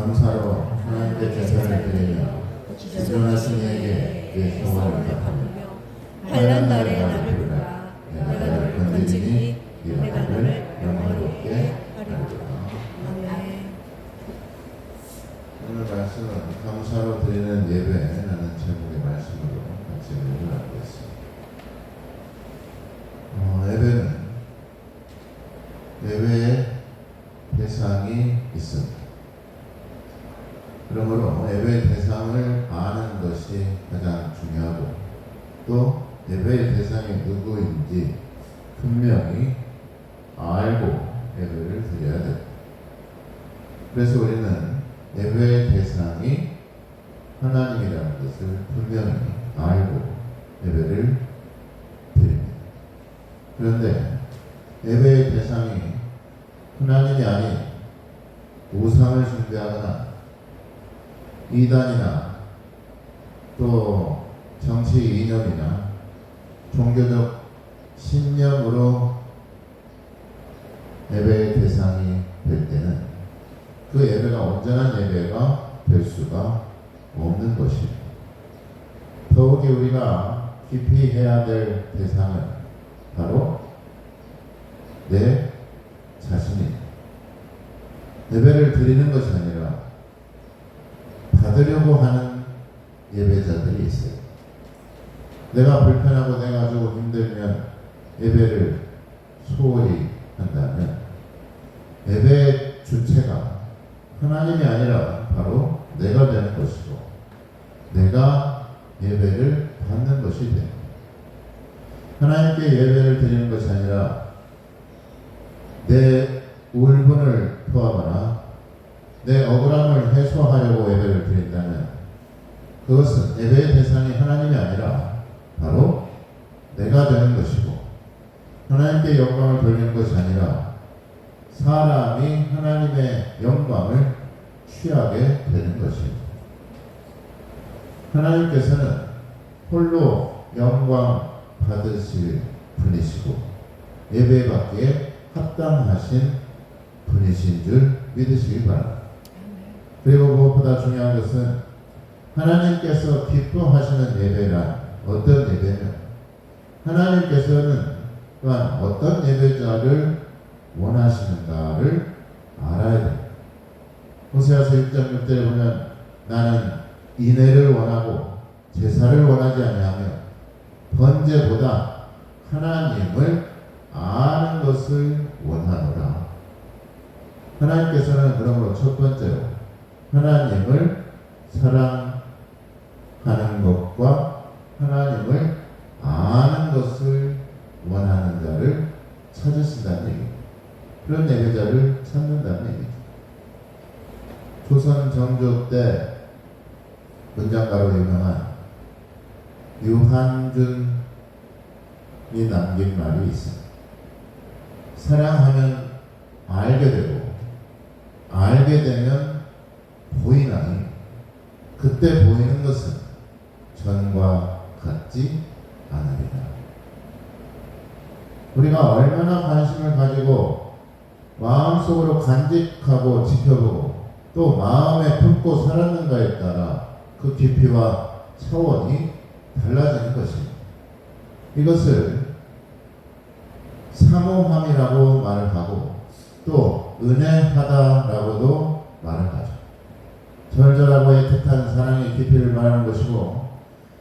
감사로 하나님께 제사를 드리며 진정하신 이에게 내 소원을 갚으며 환난 날에 나를 부르라. 내가 너를 건지니 네가 너를 영화롭게 하리라. 아멘. 오늘 말씀은 감사로 드리는 예배라는 제목의 말씀으로 같이 읽어나가고 있습니다. 예배의 대상이 있습니다. 그러므로 예배의 대상을 아는 것이 가장 중요하고, 또 예배의 대상이 누구인지 분명히 알고 예배를 드려야 됩니다. 그래서 우리는 예배의 대상이 하나님이라는 것을 분명히 알고 예배를 드립니다. 그런데 예배의 대상이 하나님이 아닌 우상을 숭배하거나 이단이나 또 정치 이념이나 종교적 신념으로 예배의 대상이 될 때는 그 예배가 온전한 예배가 될 수가 없는 것입니다. 더욱이 우리가 깊이 해야 될 대상은 바로 내 자신입니다. 예배를 드리는 것이 아니라 받으려고 하는 예배자들이 있어요. 내가 불편하고 내가 조금 힘들면 예배를 소홀히 한다면 예배의 주체가 하나님이 아니라 바로 내가 되는 것이고, 내가 예배를 받는 것이 됩니다. 하나님께 예배를 드리는 것이 아니라 내 울분을 토하거나 내 억울함을 해소하려고 예배를 드린다면 그것은 예배의 대상이 하나님이 아니라 바로 내가 되는 것이고, 하나님께 영광을 돌리는 것이 아니라 사람이 하나님의 영광을 취하게 되는 것입니다. 하나님께서는 홀로 영광 받으실 분이시고 예배 받기에 합당하신 분이신 줄 믿으시기 바랍니다. 그리고 무엇보다 중요한 것은 하나님께서 기뻐하시는 예배란 어떤 예배냐, 하나님께서는 또한 어떤 예배자를 원하시는가를 알아야 됩니다. 호세아서 1.6절에 보면 나는 인애를 원하고 제사를 원하지 아니하며 번제보다 하나님을 아는 것을 원하노라. 하나님께서는 그러므로 첫 번째로 하나님을 사랑하는 것과 하나님을 아는 것을 원하는 자를 찾으신다는 얘기입니다. 그런 예배자를 찾는다는 얘기입니다. 조선 정조 때 문장가로 유명한 유한준이 남긴 말이 있습니다. 사랑하면 알게 되고 알게 되면 보이나니 그때 보이는 것은 전과 같지 않으리라. 우리가 얼마나 관심을 가지고 마음속으로 간직하고 지켜보고 또 마음에 품고 살았는가에 따라 그 깊이와 차원이 달라지는 것입니다. 이것을 사모함이라고 말을 하고 또 은혜하다라고도 말을 하죠. 절절하고 애틋한 사랑의 깊이를 말하는 것이고,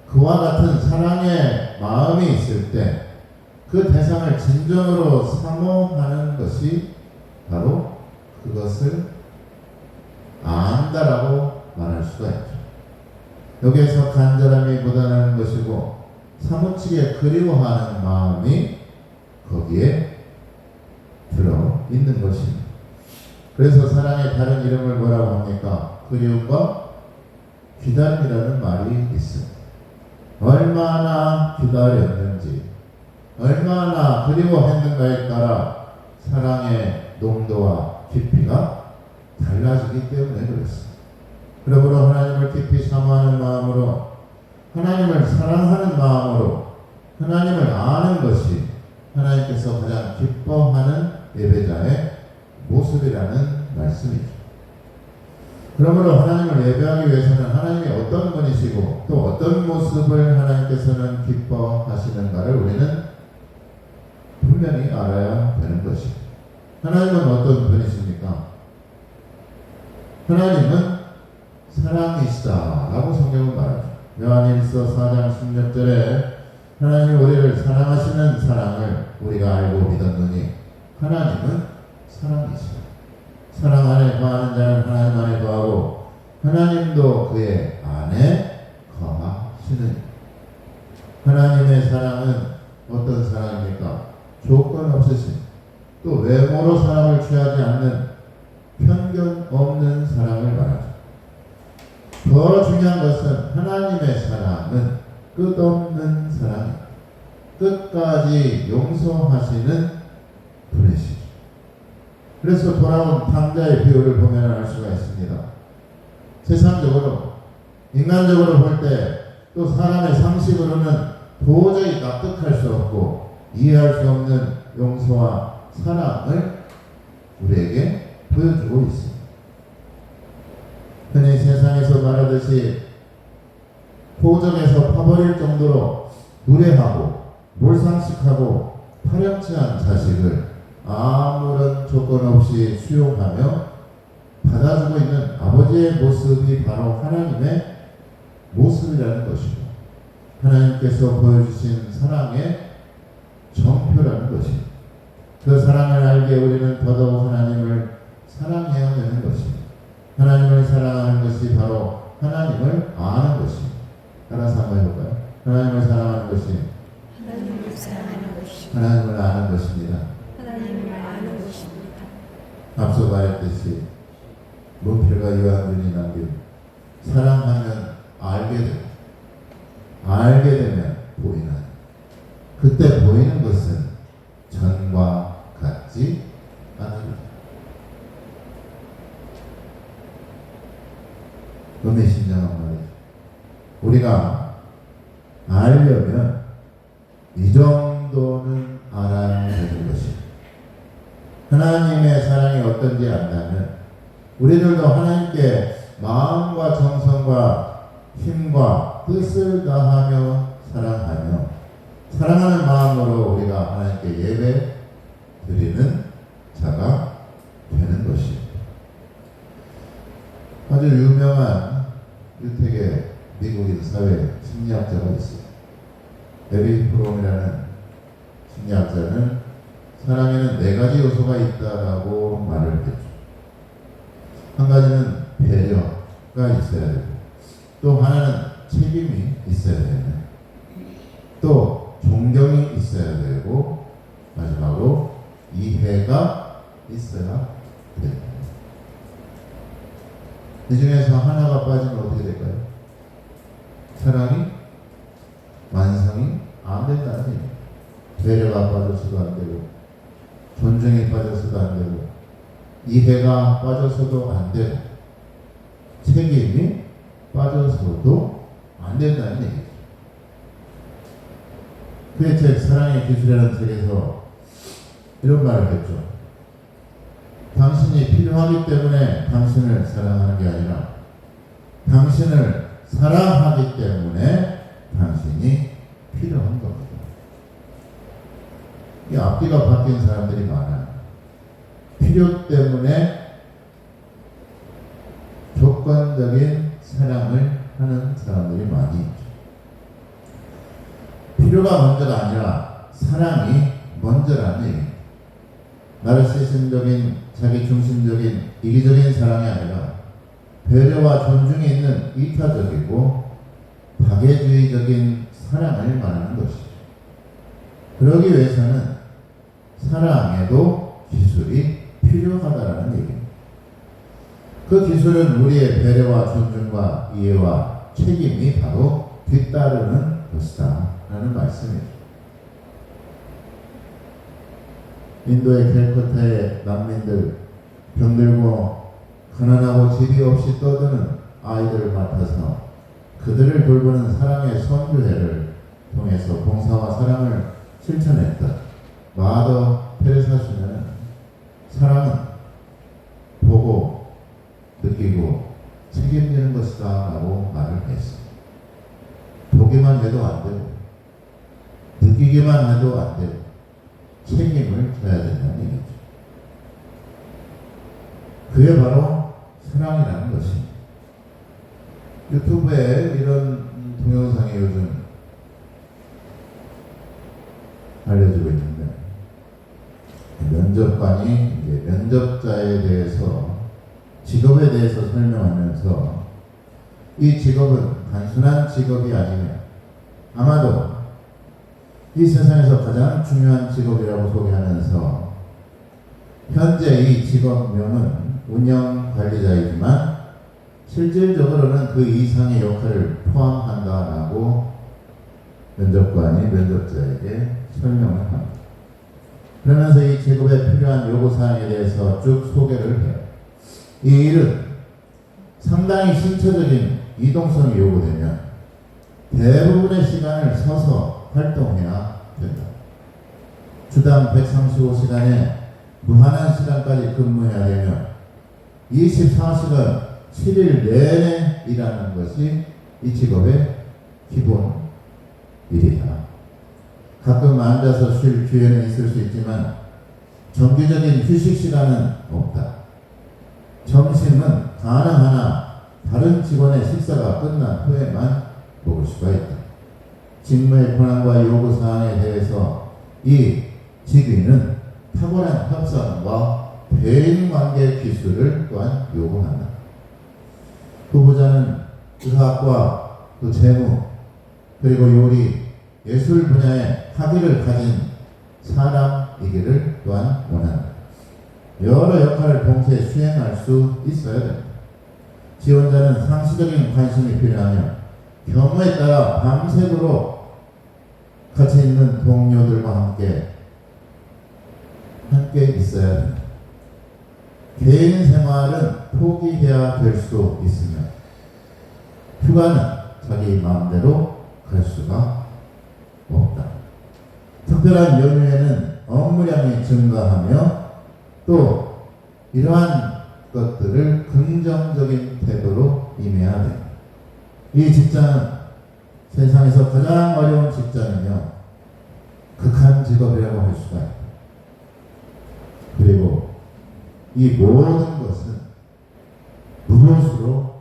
그와 같은 사랑의 마음이 있을 때 그 대상을 진정으로 사모하는 것이 바로 그것을 안다라고 말할 수가 있죠. 여기에서 간절함이 묻어나는 것이고 사무치게 그리워하는 마음이 거기에 들어 있는 것입니다. 그래서 사랑의 다른 이름을 뭐라고 합니까? 그리움과 기다림이라는 말이 있습니다. 얼마나 기다렸는지, 얼마나 그리워했는가에 따라 사랑의 농도와 깊이가 달라지기 때문에 그렇습니다. 그러므로 하나님을 깊이 사모하는 마음으로, 하나님을 사랑하는 마음으로 하나님을 아는 것이 하나님께서 가장 기뻐하는 예배자의 모습이라는 말씀이죠. 그러므로 하나님을 예배하기 위해서는 하나님이 어떤 분이시고 또 어떤 모습을 하나님께서는 기뻐하시는가를 우리는 분명히 알아야 되는 것입니다. 하나님은 어떤 분이십니까? 하나님은 사랑이시다라고 성경은 말하죠. 요한일서 4장 16절에 하나님이 우리를 사랑하시는 사랑을 우리가 알고 믿었느니 하나님은 사랑이시다. 사랑 안에 거하는 자는 하나님 안에 거하고 하나님도 그의 안에 거하시느니. 하나님의 사랑은 어떤 사랑입니까? 조건 없으신, 또 외모로 사람을 취하지 않는 편견 없는 사랑을 말하죠. 더 중요한 것은 하나님의 사랑은 끝없는 사랑입니다. 끝까지 용서하시는 분이시죠. 그래서 돌아온 탕자의 비유를 보면 알 수가 있습니다. 세상적으로, 인간적으로 볼 때 또 사람의 상식으로는 도저히 납득할 수 없고 이해할 수 없는 용서와 사랑을 우리에게 보여주고 있습니다. 흔히 세상에서 말하듯이 포정에서 파버릴 정도로 무례하고 몰상식하고 파렴치한 자식을 아무런 조건 없이 수용하며 받아주고 있는 아버지의 모습이 바로 하나님의 모습이라는 것이고 하나님께서 보여주신 사랑의 정표라는 것입니다. 그 사랑을 알게 우리는 더더욱 하나님을 사랑해야 되는 것입니다. 하나님을 사랑하는 것이 바로 하나님을 아는 것입니다. 따라서 한번 해볼까요? 하나님을 사랑하는 것이 하나님을 아는 것입니다. 하나님을 아는 것입니다. 앞서 말했듯이 문필과 요한준이 남긴 사랑하면 알게 되고 알게 되면 보이는, 그때 보이는 것은 전과 같지 않습니다. 의미심장한 말이죠. 우리가 알려면 이 정도는 알아야 되는 것입니다. 하나님의 사랑이 어떤지 안다면 우리들도 하나님께 마음과 정성과 힘과 뜻을 다하며 사랑하며 사랑하는 마음으로 우리가 하나님께 예배 드리는 자가 되는 것입니다. 아주 유명한 유택의 미국인 사회 심리학자가 있어요. 에리 프롬이라는 심리학자는 사랑에는 4가지 요소가 있다라고 말을 했죠. 한 가지는 배려가 있어야 되고, 또 하나는 책임이 있어야 되고, 또 존경이 있어야 되고, 마지막으로 이해가 있어야 됩니다. 이 중에서 하나가 빠지면 어떻게 될까요? 사랑이 완성이 안 된다는 얘기예요. 배려가 빠져서도 안 되고, 존중이 빠져서도 안 되고, 이해가 빠져서도 안 되고, 책임이 빠져서도 안 된다는 얘기죠. 그의 책 사랑의 기술이라는 책에서 이런 말을 했죠. 당신이 필요하기 때문에 당신을 사랑하는 게 아니라 당신을 사랑하기 때문에 당신이 필요한 겁니다. 이 앞뒤가 바뀐 사람들이 많아요. 필요 때문에 조건적인 사랑을 하는 사람들이 많이 있죠. 필요가 먼저가 아니라 사랑이 먼저라는 얘기입니다. 나르시즘적인 자기 중심적인 이기적인 사랑이 아니라 배려와 존중이 있는 이타적이고 파괴주의적인 사랑을 말하는 것이죠. 그러기 위해서는 사랑에도 기술이 필요하다는 얘기입니다. 그 기술은 우리의 배려와 존중과 이해와 책임이 바로 뒤따르는 것이다 라는 말씀이죠. 인도의 캘커타의 난민들, 병들고 가난하고 집이 없이 떠드는 아이들을 맡아서 그들을 돌보는 사랑의 선교회를 통해서 봉사와 사랑을 실천했던 마더 테레사 씨는 사랑은 보고 느끼고 책임지는 것이다 라고 말을 했습니다. 보기만 해도 안 되고 느끼기만 해도 안 되고 책임을 져야 된다는 얘기죠. 그게 바로 사랑이라는 것입니다. 유튜브에 이런 동영상이 요즘 알려지고 있는데, 면접관이 이제 면접자에 대해서 직업에 대해서 설명하면서 이 직업은 단순한 직업이 아니며 아마도 이 세상에서 가장 중요한 직업이라고 소개하면서 현재 이 직업명은 운영관리자이지만 실질적으로는 그 이상의 역할을 포함한다라고 면접관이 면접자에게 설명을 합니다. 그러면서 이 직업에 필요한 요구사항에 대해서 쭉 소개를 해요. 이 일은 상당히 신체적인 이동성이 요구되면 대부분의 시간을 서서 활동해야 된다. 주당 135시간에 무한한 시간까지 근무해야 되며 24시간 7일 내내 일하는 것이 이 직업의 기본 일이다. 가끔 앉아서 쉴 기회는 있을 수 있지만 정기적인 휴식 시간은 없다. 점심은 가능하나 다른 직원의 식사가 끝난 후에만 먹을 수가 있다. 직무의 권한과 요구사항에 대해서 이 직위는 탁월한 협상과 대인관계 기술을 또한 요구한다. 후보자는 의학과 또 재무 그리고 요리, 예술 분야의 학위를 가진 사람이기를 또한 원한다. 여러 역할을 동시에 수행할 수 있어야 된다. 지원자는 상시적인 관심이 필요하며 경우에 따라 밤새도록 같이 있는 동료들과 함께 있어야 된다. 개인 생활은 포기해야 될 수 있으며 휴가는 자기 마음대로 갈 수가 없다. 특별한 연휴에는 업무량이 증가하며 또 이러한 것들을 긍정적인 태도로 임해야 된다. 이 직장은 세상에서 가장 어려운 직장이며 극한 직업이라고 할 수가 있다. 그리고 이 모든 것은 무엇으로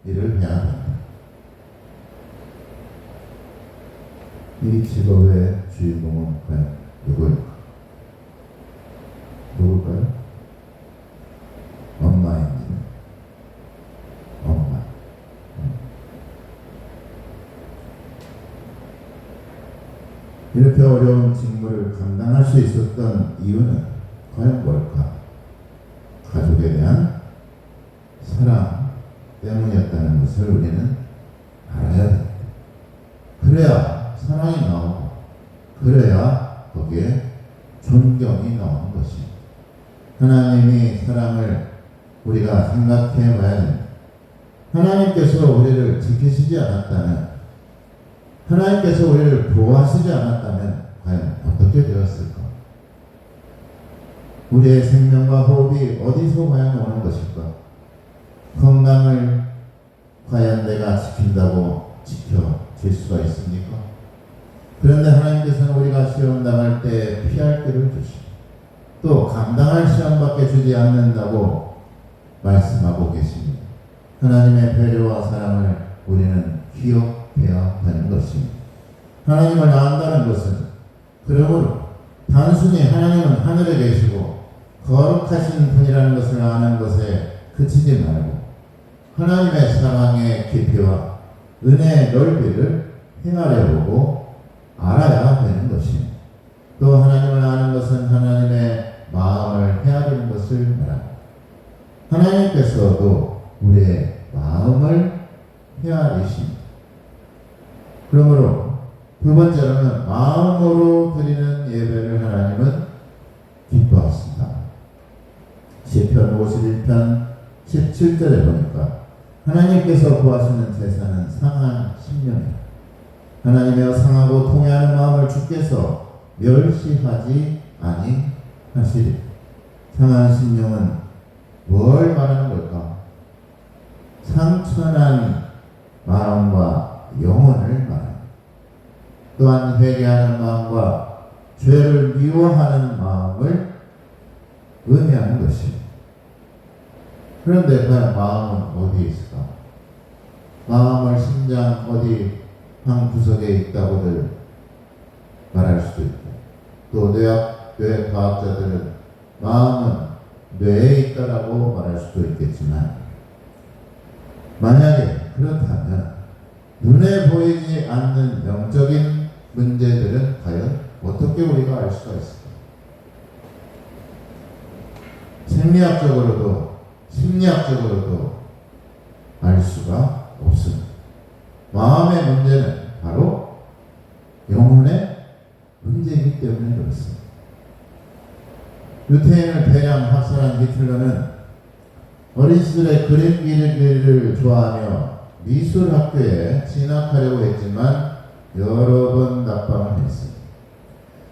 일을 해야 한다. 이 직업의 주인공은 과연 누구일까? 누굴까요? 엄마입니다. 엄마. 이렇게 어려운 직무를 감당할 수 있었던 이유는 과연 뭘까? 가족에 대한 사랑 때문이었다는 것을 우리는 알아야 됩니다. 그래야 사랑이 나오고 그래야 거기에 존경이 나오는 것입니다. 하나님이 사랑을 우리가 생각해 봐야 됩니다. 하나님께서 우리를 지키시지 않았다면, 하나님께서 우리를 보호하시지 않았다면 과연 어떻게 되었을까? 우리의 생명과 호흡이 어디서 과연 오는 것일까? 건강을 과연 내가 지킨다고 지켜질 수가 있습니까? 그런데 하나님께서는 우리가 시험 당할 때 피할 길을 주시고 또 감당할 시험밖에 주지 않는다고 말씀하고 계십니다. 하나님의 배려와 사랑을 우리는 기억해야 하는 것입니다. 하나님을 안다는 것은 그러므로 단순히 하나님은 하늘에 계시고 거룩하신 분이라는 것을 아는 것에 그치지 말고 하나님의 사랑의 깊이와 은혜의 넓이를 행하려 보고 알아야 되는 것입니다. 또 하나님을 아는 것은 하나님의 마음을 헤아리는 것을 말합니다. 하나님께서도 우리의 마음을 헤아리십니다. 그러므로 두 번째로는 마음으로 드리는 예배를 하나님은 기뻐하신다. 시편 51편 17절에 보니까 하나님께서 구하시는 제사는 상한 심령이다. 하나님이여 상하고 통회하는 마음을 주께서 멸시하지 아니하시리. 상한 심령은 뭘 말하는 걸까? 상처난 마음과 영혼을 말합니다. 또한 회개하는 마음과 죄를 미워하는 마음을 의미하는 것입니다. 그런데 과연 마음은 어디에 있을까? 마음을 심장 어디 한 구석에 있다고들 말할 수도 있고, 또 뇌과학자들은 마음은 뇌에 있다라고 말할 수도 있겠지만, 만약에 그렇다면 눈에 보이지 않는 영적인 문제들은 과연 어떻게 우리가 알 수가 있을까? 생리학적으로도 심리학적으로도 알 수가 없습니다. 마음의 문제는 바로 영혼의 문제이기 때문에 그렇습니다. 유태인을 대량 학살한 히틀러는 어린 시절에 그림기를 좋아하며 미술학교에 진학하려고 했지만 여러 번 낙방을 했습니다.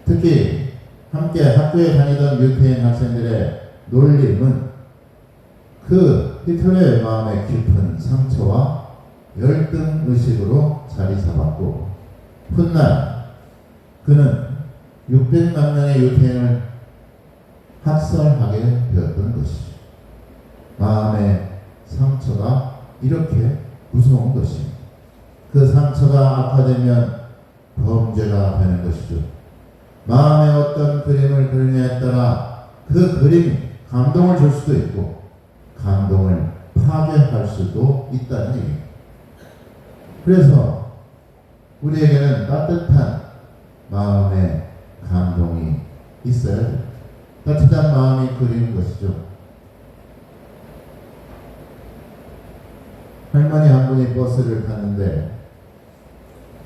특히 함께 학교에 다니던 유태인 학생들의 놀림은 그 히틀러의 마음에 깊은 상처와 열등의식으로 자리 잡았고, 훗날 그는 600만 명의 유태인을 학살하게 되었던 것이죠. 마음의 상처가 이렇게 무서운 것입니다. 그 상처가 악화되면 범죄가 되는 것이죠. 마음에 어떤 그림을 그리냐에 따라 그 그림이 감동을 줄 수도 있고 감동을 파괴할 수도 있다는 얘기입니다. 그래서 우리에게는 따뜻한 마음의 감동이 있어야 돼요. 따뜻한 마음이 그리는 것이죠. 할머니 한 분이 버스를 탔는데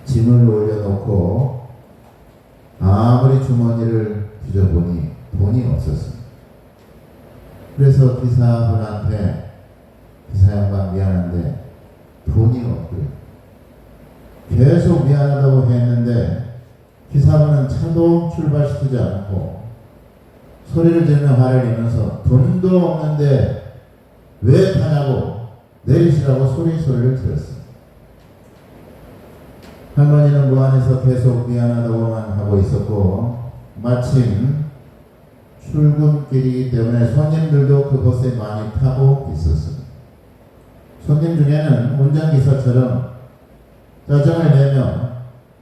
짐을 올려놓고 아무리 주머니를 뒤져보니 돈이 없었습니다. 그래서 기사분한테, 기사 양반 미안한데 돈이 없고요. 계속 미안하다고 했는데 기사분은 차도 출발시키지 않고 소리를 지르는 화를 내면서 돈도 없는데 왜 타냐고 내리시라고 소리를 들었습니다. 할머니는 무안에서 계속 미안하다고만 하고 있었고, 마침 출근길이기 때문에 손님들도 그 버스에 많이 타고 있었습니다. 손님 중에는 운전기사처럼 짜증을 내며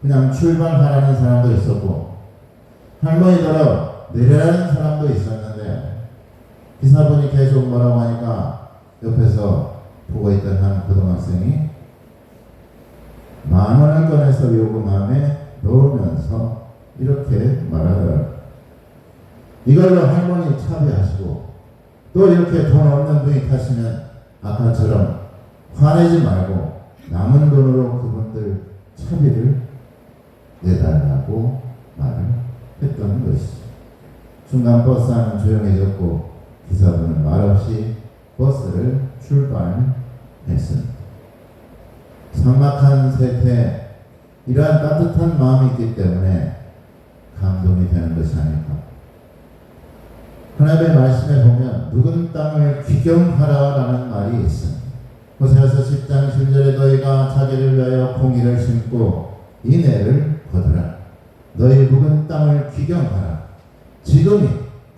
그냥 출발하라는 사람도 있었고, 할머니더러 내려라는 사람도 있었는데, 기사분이 계속 뭐라고 하니까 옆에서 보고 있던 한 고등학생이 10,000원을 꺼내서 요금함에 넣으면서 이렇게 말하더라고요. 이걸로 할머니 차비하시고 또 이렇게 돈 없는 분이 타시면 아까처럼 화내지 말고 남은 돈으로 그분들 차비를 내달라고 말을 했던 것이죠. 순간 버스 안은 조용해졌고 기사분은 말없이 버스를 출발했습니다. 삭막한 세태에 이러한 따뜻한 마음이 있기 때문에 감동이 되는 것이 아닐까. 하나님의 말씀에 보면 묵은 땅을 귀경하라라는 말이 있습니다. 호세아서 10장 7절에 너희가 자기를 위하여 공의를 심고 인애를 거두라. 너희 묵은 땅을 귀경하라. 지금이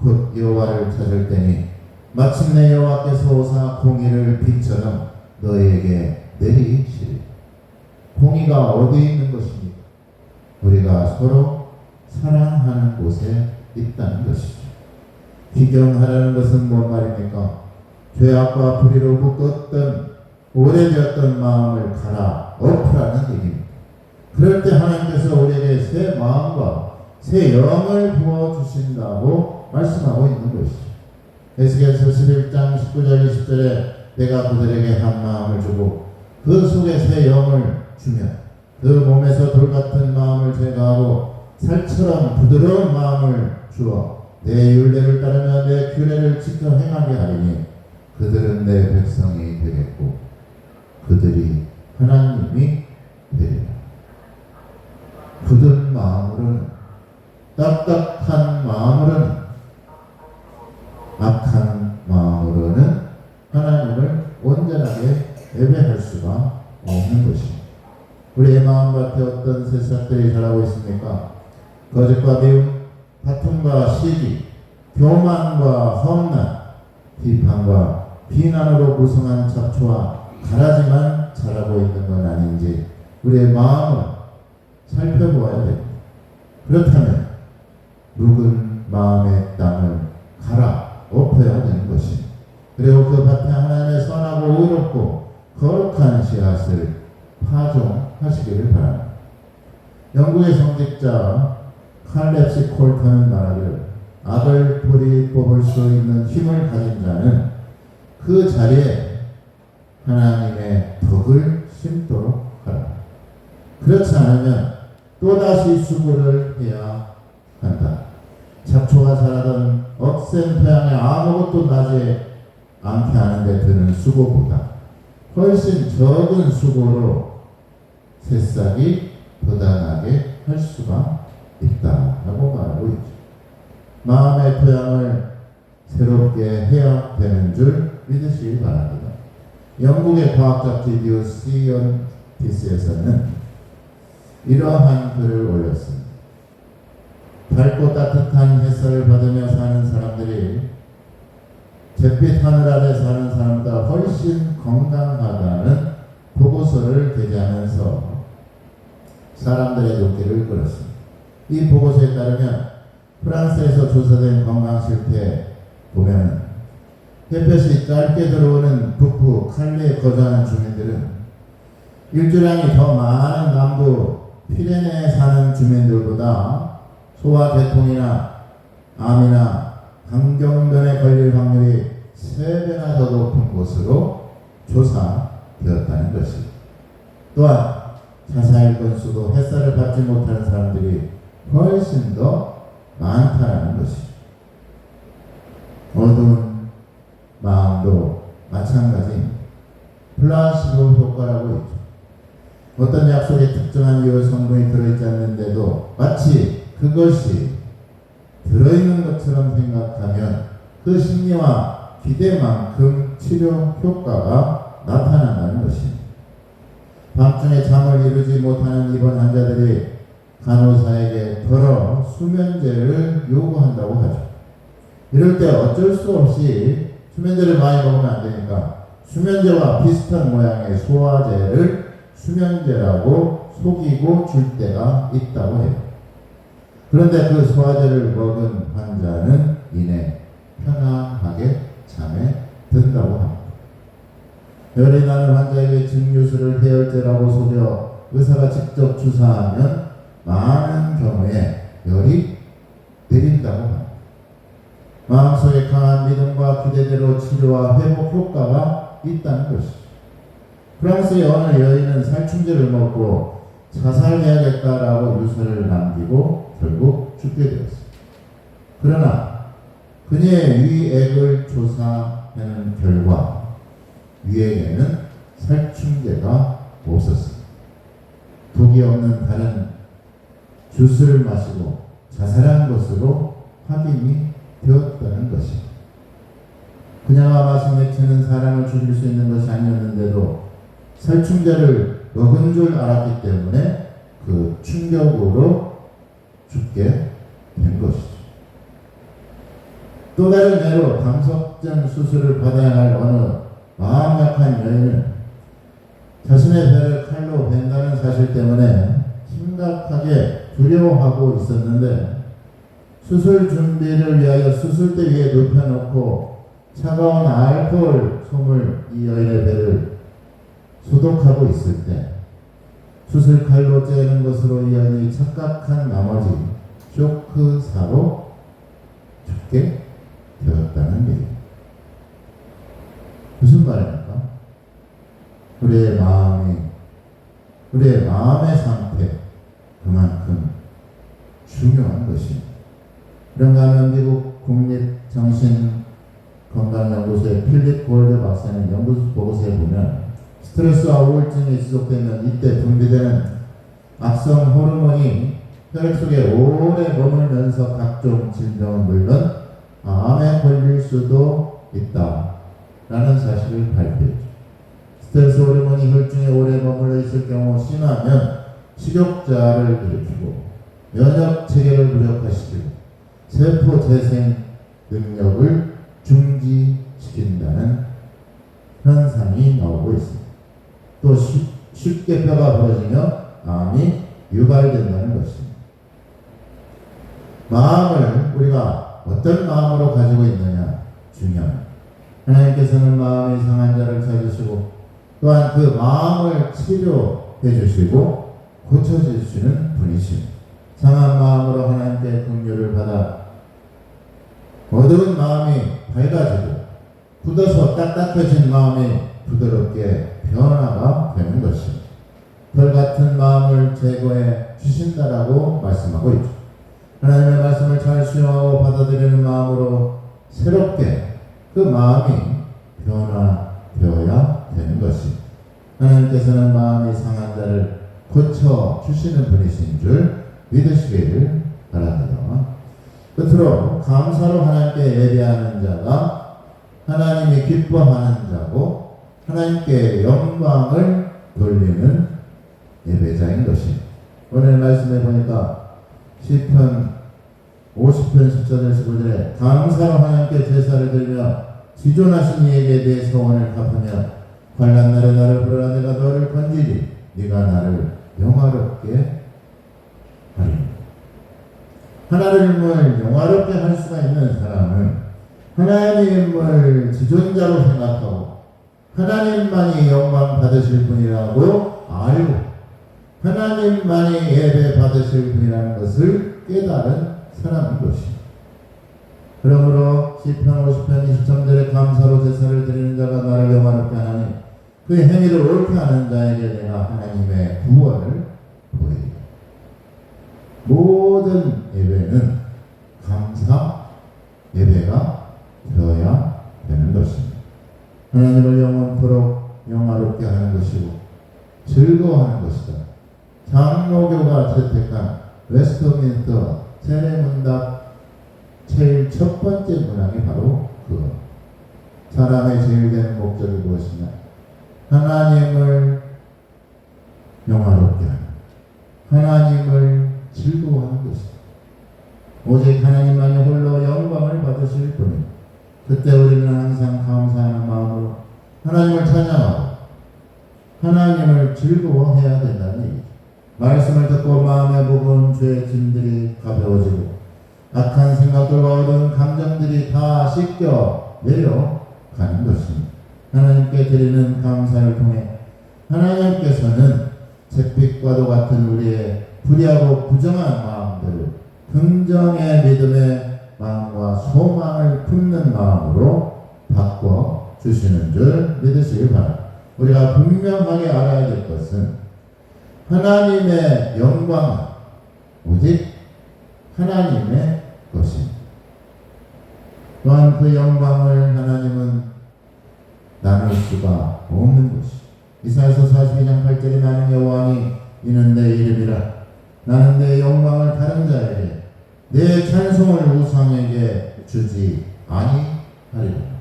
곧 여호와를 찾을 때니 마침내 여호와께서 오사 공의를 빛처럼 너희에게 내리시리. 공의가 어디 있는 것입니까? 우리가 서로 사랑하는 곳에 있다는 것이죠. 귀경하라는 것은 뭔 말입니까? 죄악과 불의로 묶었던 오래되었던 마음을 갈아 엎으라는 얘기입니다. 그럴 때 하나님께서 우리에게 새 마음과 새 영을 부어주신다고 말씀하고 있는 것이죠. 에스겔서 11장 19절 20절에 내가 그들에게 한 마음을 주고 그 속에 새 영을 주며 그 몸에서 돌같은 마음을 제거하고 살처럼 부드러운 마음을 주어 내 율례를 따르며 내 규례를 지켜 행하게 하리니 그들은 내 백성이 되겠고 그들이 하나님이 되리라. 굳은 마음으로는, 딱딱한 마음으로는, 악한 마음으로는 하나님을 온전하게 패배할 수가 없는 것입니다. 우리의 마음밭에 어떤 새싹들이 자라고 있습니까? 거짓과 미움, 다툼과 시기, 교만과 험난, 비판과 비난으로 무성한 잡초와 가라지만 자라고 있는 건 아닌지 우리의 마음을 살펴보아야 됩니다. 그렇다면 묵은 마음의 땅을 갈아엎어야 되는 것입니다. 그리고 그 밭에 하나님의 선하고 의롭고 거룩한 씨앗을 파종하시기를 바랍니다. 영국의 성직자 칼렙시 콜턴은 말하기를 악을 뿌리 뽑을 수 있는 힘을 가진 자는 그 자리에 하나님의 덕을 심도록 하라. 그렇지 않으면 또다시 수고를 해야 한다. 잡초가 자라던 억센 토양에 아무것도 나지 않게 하는데 드는 수고보다 훨씬 적은 수고로 새싹이 돋아나게 할 수가 있다라고 말하고 있죠. 마음의 토양을 새롭게 해야 되는 줄 믿으시기 바랍니다. 영국의 과학 잡지 뉴 시언티스에서는 이러한 글을 올렸습니다. 밝고 따뜻한 햇살을 받으며 사는 사람들이 잿빛 하늘 아래 사는 사람보다 훨씬 건강하다는 보고서를 게재하면서 사람들의 눈길을 끌었습니다. 이 보고서에 따르면 프랑스에서 조사된 건강 실태 보면 햇볕이 짧게 들어오는 북부 칼레에 거주하는 주민들은 일주량이 더 많은 남부 피레네에 사는 주민들보다 소화계통이나 암이나 강경변에 걸릴 확률이 3배나 더 높은 곳으로 조사되었다는 것입니다. 또한 자살 건수도 햇살을 받지 못하는 사람들이 훨씬 더 많다는 것입니다. 어두운 마음도 마찬가지입니다. 플라시보 효과라고 있죠. 어떤 약속에 특정한 유효 성분이 들어있지 않는데도 마치 그것이 들어있는 것처럼 생각하면 그 심리와 기대만큼 치료 효과가 나타난다는 것입니다. 밤중에 잠을 이루지 못하는 입원 환자들이 간호사에게 걸어 수면제를 요구한다고 하죠. 이럴 때 어쩔 수 없이 수면제를 많이 먹으면 안 되니까 수면제와 비슷한 모양의 소화제를 수면제라고 속이고 줄 때가 있다고 해요. 그런데 그 소화제를 먹은 환자는 이내 편안하게 잠에 든다고 합니다. 열이 나는 환자에게 증류수를 해열제라고 속여 의사가 직접 주사하면 많은 경우에 열이 내린다고 합니다. 마음속에 강한 믿음과 기대대로 치료와 회복 효과가 있다는 것이죠. 프랑스의 어느 여인은 살충제를 먹고 자살해야겠다라고 유서를 남기고 결국 죽게 되었습니다. 그러나 그녀의 위액을 조사하는 결과 위액에는 살충제가 없었습니다. 독이 없는 다른 주스를 마시고 자살한 것으로 확인이 되었다는 것입니다. 그녀가 마신 액체는 사람을 죽일 수 있는 것이 아니었는데도 살충제를 먹은 줄 알았기 때문에 그 충격으로 죽게 된 것이죠. 또 다른 예로 담석전 수술을 받아야 할 어느 마음 약한 여인은 자신의 배를 칼로 벤다는 사실 때문에 심각하게 두려워하고 있었는데 수술 준비를 위하여 수술대 위에 눕혀놓고 차가운 알코올 솜을 이 여인의 배를 소독하고 있을 때 수술 칼로 째는 것으로 이 여인이 착각한 나머지 쇼크사로 죽게 되었다는 얘기. 무슨 말입니까? 우리의 마음의 상태 그만큼 중요한 것입니다. 그런가 하면 미국 국립정신건강연구소의 필립 골드 박사는 연구 보고서에 보면 스트레스와 우울증이 지속되면 이때 분비되는 악성 호르몬이 혈액 속에 오래 머물면서 각종 질병은 물론 암에 걸릴 수도 있다라는 사실을 발표했죠. 스트레스 호르몬이 혈중에 오래 머물러 있을 경우 심하면 식욕자를 일으키고 면역 체계를 무력화시키고 세포 재생 능력을 중지시킨다는 현상이 나오고 있습니다. 또 쉽게 뼈가 부러지며 암이 유발된다는 것입니다. 마음을 우리가 어떤 마음으로 가지고 있느냐 중요합니다. 하나님께서는 마음이 상한 자를 찾으시고 또한 그 마음을 치료해 주시고 고쳐주시는 분이십니다. 상한 마음으로 하나님께 긍휼을 받아 어두운 마음이 밝아지고 굳어서 딱딱해진 마음이 부드럽게 변화가 되는 것입니다. 벌 같은 마음을 제거해 주신다라고 말씀하고 있죠. 하나님의 말씀을 잘 수용하고 받아들이는 마음으로 새롭게 그 마음이 변화되어야 되는 것입니다. 하나님께서는 마음이 상한 자를 고쳐 주시는 분이신 줄 믿으시기를 바랍니다. 끝으로 감사로 하나님께 예배하는 자가 하나님이 기뻐하는 자고 하나님께 영광을 돌리는 예배자인 것입니다. 오늘 말씀해 보니까 시편 50편 14절 15절에 감사로 하나님께 제사를 드리며 지존하신 이에게 내 소원을 갚으며 환난 날에 나를 부르라 내가 너를 건지리 네가 나를 영화롭게 하리라. 하나님을 영화롭게 할 수가 있는 사람은 하나님을 지존자로 생각하고 하나님만이 영광 받으실 분이라고 알고 하나님만이 예배 받으실 분이라는 것을 깨달은 사람인 것입니다. 그러므로 시편 50편 23절에 감사로 제사를 드리는 자가 나를 영화롭게 하나니 그 행위를 옳게 하는 자에게 내가 하나님의 구원을 보이리라. 모든 예배는 감사 예배가 되어야 되는 것입니다. 하나님을 영원토록 영화롭게 하는 것이고 즐거워하는 것이다. 장로교가 채택한 웨스트민스터 세례문답 제일 첫 번째 문항이 바로 그거. 사람의 제일 된 목적이 무엇이냐? 하나님을 영화롭게 하는, 하나님을 즐거워하는 것이다. 오직 하나님만이 홀로 영광을 받으실 분입니다. 그때 우리는 항상 감사하는 마음으로 하나님을 찬양하고 하나님을 즐거워해야 된다는 얘기죠. 말씀을 듣고 마음에 무거운 죄의 짐들이 가벼워지고 악한 생각들과 어두운 감정들이 다 씻겨 내려가는 것입니다. 하나님께 드리는 감사를 통해 하나님께서는 잿빛과도 같은 우리의 불의하고 부정한 마음들을 긍정의 믿음의 마음과 소망을 품는 마음으로 바꿔주시는 줄 믿으시기 바랍니다. 우리가 분명하게 알아야 될 것은 하나님의 영광은 오직 하나님의 것입니다. 또한 그 영광을 하나님은 나눌 수가 없는 것입니다. 이사야서 42장 8절에 나는 여호와니 이는 내 이름이라 나는 내 영광을 다른 자에게 내 찬송을 우상에게 주지 아니하리라.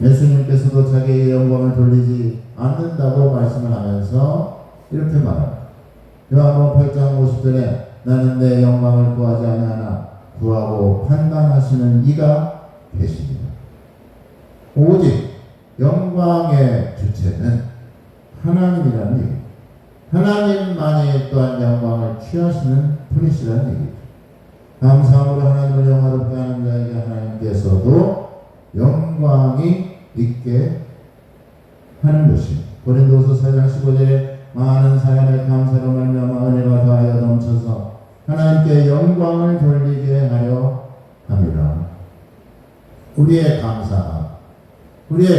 예수님께서도 자기의 영광을 돌리지 않는다고 말씀을 하면서 이렇게 말합니다. 요한복음 8장 50절에 나는 내 영광을 구하지 아니하나 구하고 판단하시는 이가 계십니다. 오직 영광의 주체는 하나님이라는 얘기입니다. 하나님만이 또한 영광을 취하시는 분이시라는 얘기입니다. 감사함으로 하나님을 영화롭게 하는 자에게 하나님께서도 영광이 있게 하는 것입니다. 고린도서 4장 15절에 많은 사람의 감사로 말미암아 은혜가 더하여 넘쳐서 하나님께 영광을 돌리게 하려 함이라. 우리의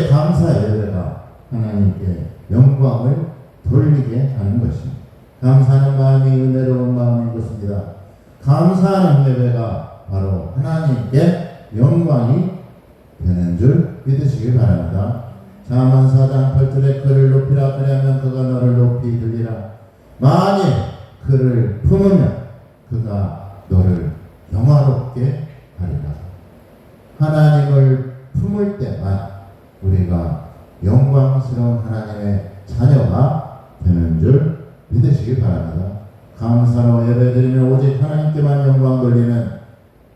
감사 예배가 하나님께 영광을 돌리게 하는 것입니다. 감사하는 마음이 은혜로운 마음인 것입니다. 감사하는 예배가 바로 하나님께 영광이 되는 줄 믿으시기 바랍니다. 잠언 4장 8절에 그를 높이라 그리하면 그가 너를 높이 들리라. 만일 그를 품으면 그가 너를 영화롭게 하리라. 하나님을 품을 때만 우리가 영광스러운 하나님의 자녀가 되는 줄 믿으시기 바랍니다. 감사로 예배드리며 오직 하나님께만 영광 돌리는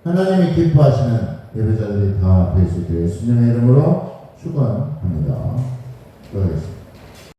하나님이 기뻐하시는 예배자들이 다 될 수 있게 예수님의 이름으로 축원합니다. 기도하겠습니다.